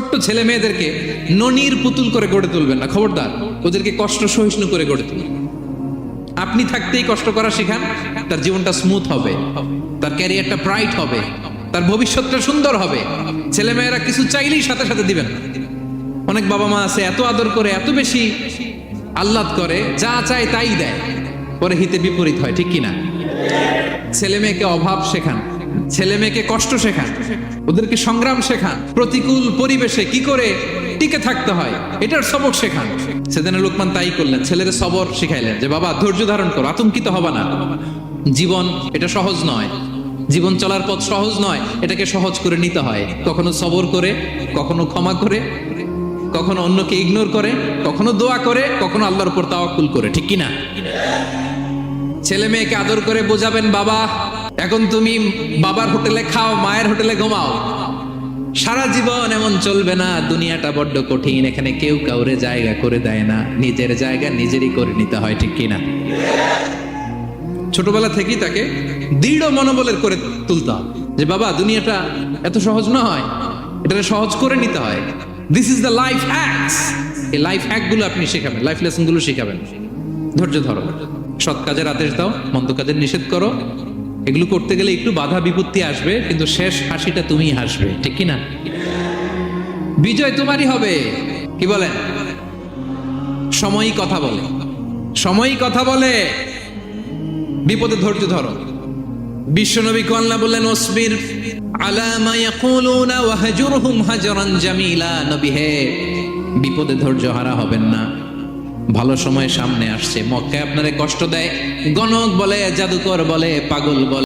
ছোট্ট ছেলে মেয়েদেরকে ননির পুতুল করে গড়ে তুলবেন না, খবরদার। ওদেরকে কষ্ট সহিষ্ণু করে গড়ে তুলবেন। আপনি থাকতেই কষ্ট করা শেখান, তার জীবনটা স্মুথ হবে, তার ক্যারিয়ারটা ব্রাইট হবে, তার ভবিষ্যৎটা সুন্দর হবে। ছেলে মেয়েরা কিছু চাইলেই সাথে সাথে দিবেন। অনেক বাবা মা আছে এত আদর করে, এত বেশি আহ্লাদ করে, যা চায় তাই দেয়, পরে হিতে বিপরীত হয়, ঠিক কিনা? ছেলে মেয়েকে অভাব শেখান, ছেলে মেয়েকে কষ্ট শেখান, ওদেরকে সংগ্রাম শেখান, প্রতিকূল পরিবেশে কি করে টিকে থাকতে হয় এটার সবক শেখান। সেদিন লোকমান তাই করলেন, ছেলেদের সবর শিখাইলেন যে বাবা ধৈর্য ধারণ করো, আতঙ্কিত হবা না। জীবন এটা সহজ নয়, জীবন চলার পথ সহজ নয়, এটাকে সহজ করে নিতে হয়। কখনো সবর করে, কখনো ক্ষমা করে, কখনো অন্যকে ইগনোর করে, কখনো দোয়া করে, কখনো আল্লাহর উপর তাওয়াক্কুল করে, ঠিক কিনা? ছেলে মেয়েকে আদর করে বোঝাবেন, বাবা এখন তুমি বাবার হোটেলে খাও, মায়ের হোটেলে ঘুমাও। সারা জীবন এমন চলবে না, দুনিয়াটা বড্ড কঠিন, এখানে কেউ কাউরে জায়গা করে দেয় না, নিজের জায়গা নিজেরই করে নিতে হয়, ঠিক কিনা? ছোটবেলা থেকেই তাকে দৃঢ় মনোবলের করে তুলতে হবে যে বাবা দুনিয়াটা এত সহজ নয়, এটা সহজ করে নিতে হয়। This is the life hacks. এই লাইফ হ্যাক গুলো আপনি শেখাবেন, লাইফ লেসন গুলো শেখাবেন। ধৈর্য ধরো, সৎ কাজের আদেশ দাও, মন্দ কাজের নিষেধ করো। এগুলো করতে গেলে একটু বাধা বিপত্তি আসবে, কিন্তু শেষ হাসিটা তুমিই হাসবে, ঠিক কিনা? বিজয় তোমারই হবে। কি বলেন? সময়ই কথা বলে, সময়ই কথা বলে। বিপদে ধৈর্য ধরো। বিশ্বনবী আল্লাহ বললেন, ওসবির আলা মা ইয়াকুলুনা ওয়াহজুরহুম হাজরান জামিলা। নবী হে, বিপদে ধৈর্য হারা হবেন না। ভালো সময় সামনে আসছে, মক্কায় আপনারে কষ্ট দেয়, গণক বলে, জাদুকর বলে, পাগল বলে।